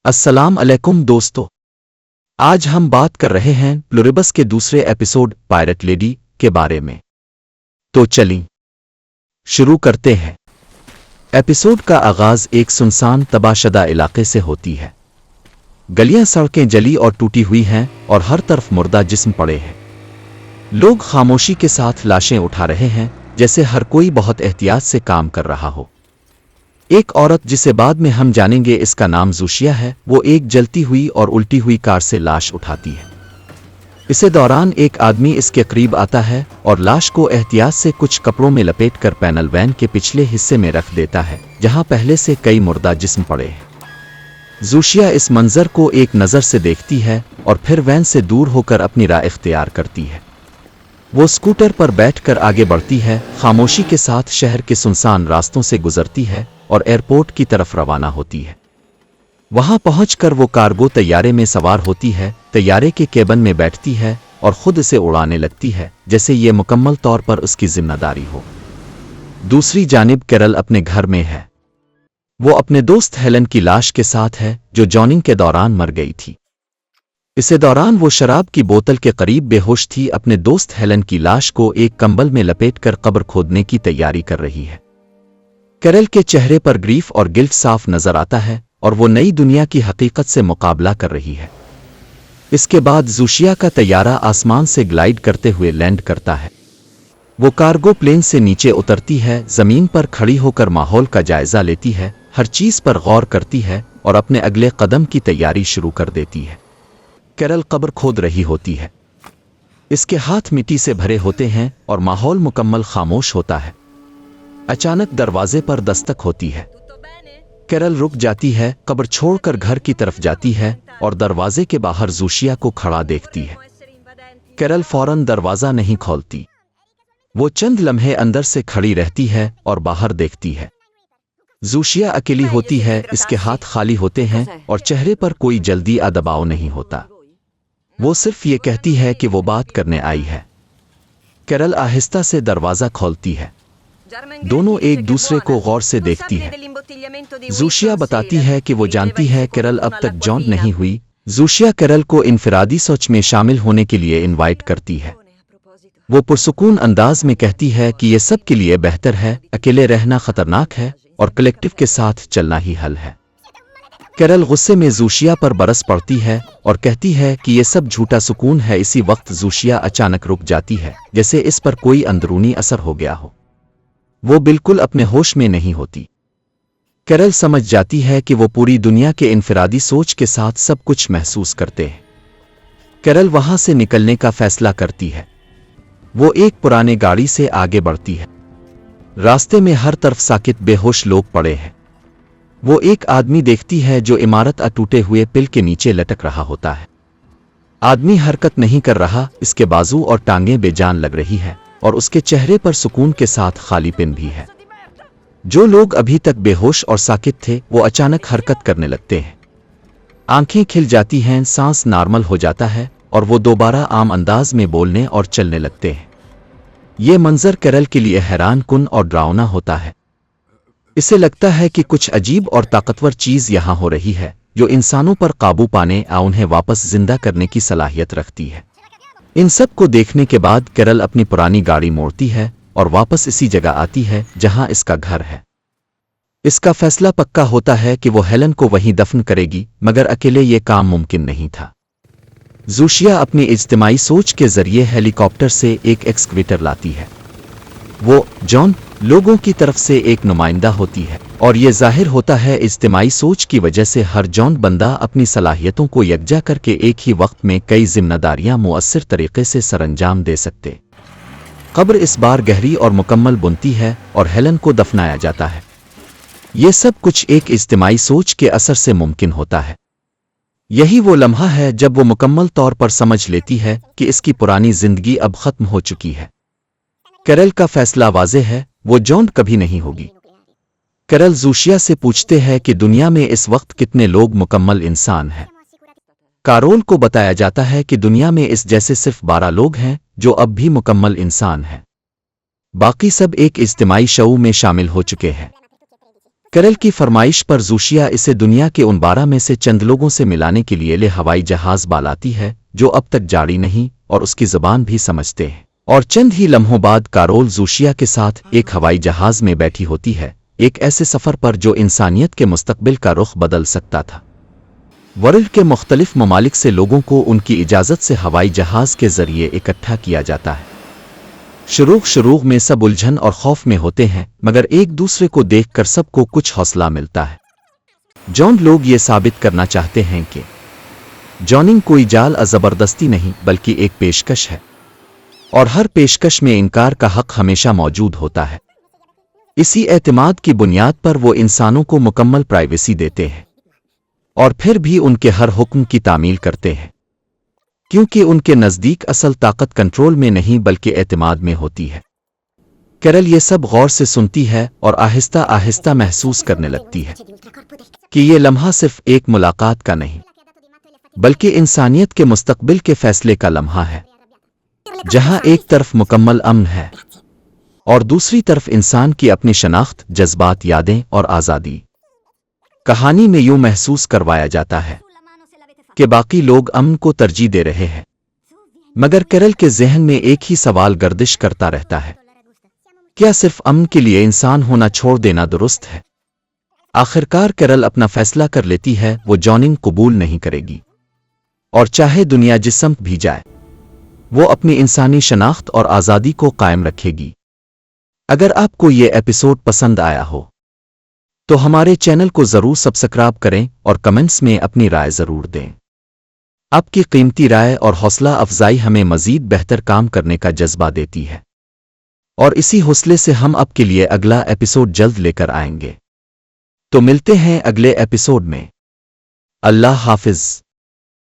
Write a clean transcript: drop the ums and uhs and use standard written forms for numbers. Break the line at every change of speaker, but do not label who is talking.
السلام علیکم دوستو، آج ہم بات کر رہے ہیں پلوریبس کے دوسرے ایپیسوڈ پائرٹ لیڈی کے بارے میں۔ تو چلیں شروع کرتے ہیں۔ ایپیسوڈ کا آغاز ایک سنسان تباہ شدہ علاقے سے ہوتی ہے۔ گلیاں سڑکیں جلی اور ٹوٹی ہوئی ہیں اور ہر طرف مردہ جسم پڑے ہیں۔ لوگ خاموشی کے ساتھ لاشیں اٹھا رہے ہیں جیسے ہر کوئی بہت احتیاط سے کام کر رہا ہو۔ ایک عورت جسے بعد میں ہم جانیں گے اس کا نام زوشیا ہے، وہ ایک جلتی ہوئی اور الٹی ہوئی کار سے لاش اٹھاتی ہے۔ اسے دوران ایک آدمی اس کے قریب آتا ہے اور لاش کو احتیاط سے کچھ کپڑوں میں لپیٹ کر پینل وین کے پچھلے حصے میں رکھ دیتا ہے جہاں پہلے سے کئی مردہ جسم پڑے ہیں۔ زوشیا اس منظر کو ایک نظر سے دیکھتی ہے اور پھر وین سے دور ہو کر اپنی راہ اختیار کرتی ہے۔ وہ اسکوٹر پر بیٹھ کر آگے بڑھتی ہے، خاموشی کے ساتھ شہر کے سنسان راستوں سے گزرتی ہے اور ایئرپورٹ کی طرف روانہ ہوتی ہے۔ وہاں پہنچ کر وہ کارگو طیارے میں سوار ہوتی ہے، طیارے کے کیبن میں بیٹھتی ہے اور خود اسے اڑانے لگتی ہے جیسے یہ مکمل طور پر اس کی ذمہ داری ہو۔ دوسری جانب کیرل اپنے گھر میں ہے۔ وہ اپنے دوست ہیلن کی لاش کے ساتھ ہے جو جوننگ کے دوران مر گئی تھی۔ اسے دوران وہ شراب کی بوتل کے قریب بے ہوش تھی، اپنے دوست ہیلن کی لاش کو ایک کمبل میں لپیٹ کر قبر کھودنے کی تیاری کر رہی ہے۔ کیرل کے چہرے پر گریف اور گلٹ صاف نظر آتا ہے اور وہ نئی دنیا کی حقیقت سے مقابلہ کر رہی ہے۔ اس کے بعد زوشیا کا طیارہ آسمان سے گلائیڈ کرتے ہوئے لینڈ کرتا ہے۔ وہ کارگو پلین سے نیچے اترتی ہے، زمین پر کھڑی ہو کر ماحول کا جائزہ لیتی ہے، ہر چیز پر غور کرتی ہے اور اپنے اگلے قدم کی تیاری شروع کر دیتی ہے۔ کیرل قبر کھود رہی ہوتی ہے۔ اس کے ہاتھ مٹی سے بھرے ہوتے ہیں اور ماحول مکمل خاموش ہوتا ہے۔ اچانک دروازے پر دستک ہوتی ہے۔ کیرل رک جاتی ہے، قبر چھوڑ کر گھر کی طرف جاتی ہے اور دروازے کے باہر زوشیا کو کھڑا دیکھتی ہے۔ کیرل فوراً دروازہ نہیں کھولتی۔ وہ چند لمحے اندر سے کھڑی رہتی ہے اور باہر دیکھتی ہے۔ زوشیا اکیلی ہوتی ہے، اس کے ہاتھ خالی ہوتے ہیں اور چہرے پر کوئی جلدی یا دباؤ نہیں ہوتا۔ وہ صرف یہ کہتی ہے کہ وہ بات کرنے آئی ہے۔ کیرل آہستہ سے دروازہ کھولتی ہے۔ دونوں ایک دوسرے کو غور سے دیکھتی ہے۔ زوشیا بتاتی ہے کہ وہ جانتی ہے کیرل اب تک جونٹ نہیں ہوئی۔ زوشیا کیرل کو انفرادی سوچ میں شامل ہونے کے لیے انوائٹ کرتی ہے۔ وہ پرسکون انداز میں کہتی ہے کہ یہ سب کے لیے بہتر ہے، اکیلے رہنا خطرناک ہے اور کلیکٹیو کے ساتھ چلنا ہی حل ہے۔ کیرل غصے میں زوشیا پر برس پڑتی ہے اور کہتی ہے کہ یہ سب جھوٹا سکون ہے۔ اسی وقت زوشیا اچانک رک جاتی ہے جیسے اس پر کوئی اندرونی اثر ہو گیا ہو۔ وہ بالکل اپنے ہوش میں نہیں ہوتی۔ کیرل سمجھ جاتی ہے کہ وہ پوری دنیا کے انفرادی سوچ کے ساتھ سب کچھ محسوس کرتے ہیں۔ کیرل وہاں سے نکلنے کا فیصلہ کرتی ہے۔ وہ ایک پرانے گاڑی سے آگے بڑھتی ہے۔ راستے میں ہر طرف ساکت بے ہوش لوگ پڑے ہیں۔ وہ ایک آدمی دیکھتی ہے جو عمارت ٹوٹے ہوئے پل کے نیچے لٹک رہا ہوتا ہے۔ آدمی حرکت نہیں کر رہا، اس کے بازو اور ٹانگیں بے جان لگ رہی ہے اور اس کے چہرے پر سکون کے ساتھ خالی پن بھی ہے۔ جو لوگ ابھی تک بے ہوش اور ساکت تھے وہ اچانک حرکت کرنے لگتے ہیں۔ آنکھیں کھل جاتی ہیں، سانس نارمل ہو جاتا ہے اور وہ دوبارہ عام انداز میں بولنے اور چلنے لگتے ہیں۔ یہ منظر کیرل کے لیے حیران کن اور ڈراؤنا ہوتا ہے۔ اسے لگتا ہے کہ کچھ عجیب اور طاقتور چیز یہاں ہو رہی ہے جو انسانوں پر قابو پانے یا انہیں واپس زندہ کرنے کی صلاحیت رکھتی ہے۔ ان سب کو دیکھنے کے بعد کیرل اپنی پرانی گاڑی موڑتی ہے اور واپس اسی جگہ آتی ہے جہاں اس کا گھر ہے۔ اس کا فیصلہ پکا ہوتا ہے کہ وہ ہیلن کو وہیں دفن کرے گی، مگر اکیلے یہ کام ممکن نہیں تھا۔ زوشیا اپنی اجتماعی سوچ کے ذریعے ہیلی کاپٹر سے ایک ایکسکویٹر لاتی ہے۔ وہ جون لوگوں کی طرف سے ایک نمائندہ ہوتی ہے اور یہ ظاہر ہوتا ہے اجتماعی سوچ کی وجہ سے ہر جون بندہ اپنی صلاحیتوں کو یکجا کر کے ایک ہی وقت میں کئی ذمہ داریاں مؤثر طریقے سے سرانجام دے سکتے۔ قبر اس بار گہری اور مکمل بنتی ہے اور ہیلن کو دفنایا جاتا ہے۔ یہ سب کچھ ایک اجتماعی سوچ کے اثر سے ممکن ہوتا ہے۔ یہی وہ لمحہ ہے جب وہ مکمل طور پر سمجھ لیتی ہے کہ اس کی پرانی زندگی اب ختم ہو چکی ہے۔ کیرل کا فیصلہ واضح ہے، وہ جون کبھی نہیں ہوگی۔ کیرل زوشیا سے پوچھتے ہیں کہ دنیا میں اس وقت کتنے لوگ مکمل انسان ہیں۔ کارول کو بتایا جاتا ہے کہ دنیا میں اس جیسے صرف 12 لوگ ہیں جو اب بھی مکمل انسان ہیں۔ باقی سب ایک اجتماعی شعور میں شامل ہو چکے ہیں۔ کیرل کی فرمائش پر زوشیا اسے دنیا کے ان 12 میں سے چند لوگوں سے ملانے کے لیے ہوائی جہاز بالاتی ہے جو اب تک جاری نہیں اور اس کی زبان بھی سمجھتے ہیں، اور چند ہی لمحوں بعد کارول زوشیا کے ساتھ ایک ہوائی جہاز میں بیٹھی ہوتی ہے، ایک ایسے سفر پر جو انسانیت کے مستقبل کا رخ بدل سکتا تھا۔ ورلڈ کے مختلف ممالک سے لوگوں کو ان کی اجازت سے ہوائی جہاز کے ذریعے اکٹھا کیا جاتا ہے۔ شروع میں سب الجھن اور خوف میں ہوتے ہیں، مگر ایک دوسرے کو دیکھ کر سب کو کچھ حوصلہ ملتا ہے۔ جون لوگ یہ ثابت کرنا چاہتے ہیں کہ جوننگ کوئی جال زبردستی نہیں بلکہ ایک پیشکش ہے، اور ہر پیشکش میں انکار کا حق ہمیشہ موجود ہوتا ہے۔ اسی اعتماد کی بنیاد پر وہ انسانوں کو مکمل پرائیویسی دیتے ہیں، اور پھر بھی ان کے ہر حکم کی تعمیل کرتے ہیں، کیونکہ ان کے نزدیک اصل طاقت کنٹرول میں نہیں بلکہ اعتماد میں ہوتی ہے۔ کیرل یہ سب غور سے سنتی ہے اور آہستہ آہستہ محسوس کرنے لگتی ہے کہ یہ لمحہ صرف ایک ملاقات کا نہیں بلکہ انسانیت کے مستقبل کے فیصلے کا لمحہ ہے، جہاں ایک طرف مکمل امن ہے اور دوسری طرف انسان کی اپنی شناخت، جذبات، یادیں اور آزادی۔ کہانی میں یوں محسوس کروایا جاتا ہے کہ باقی لوگ امن کو ترجیح دے رہے ہیں، مگر کیرل کے ذہن میں ایک ہی سوال گردش کرتا رہتا ہے، کیا صرف امن کے لیے انسان ہونا چھوڑ دینا درست ہے؟ آخرکار کیرل اپنا فیصلہ کر لیتی ہے، وہ جوننگ قبول نہیں کرے گی، اور چاہے دنیا جس سمت بھی جائے وہ اپنی انسانی شناخت اور آزادی کو قائم رکھے گی۔ اگر آپ کو یہ ایپیسوڈ پسند آیا ہو تو ہمارے چینل کو ضرور سبسکرائب کریں اور کمنٹس میں اپنی رائے ضرور دیں۔ آپ کی قیمتی رائے اور حوصلہ افزائی ہمیں مزید بہتر کام کرنے کا جذبہ دیتی ہے، اور اسی حوصلے سے ہم آپ کے لیے اگلا ایپیسوڈ جلد لے کر آئیں گے۔ تو ملتے ہیں اگلے ایپیسوڈ میں۔ اللہ حافظ۔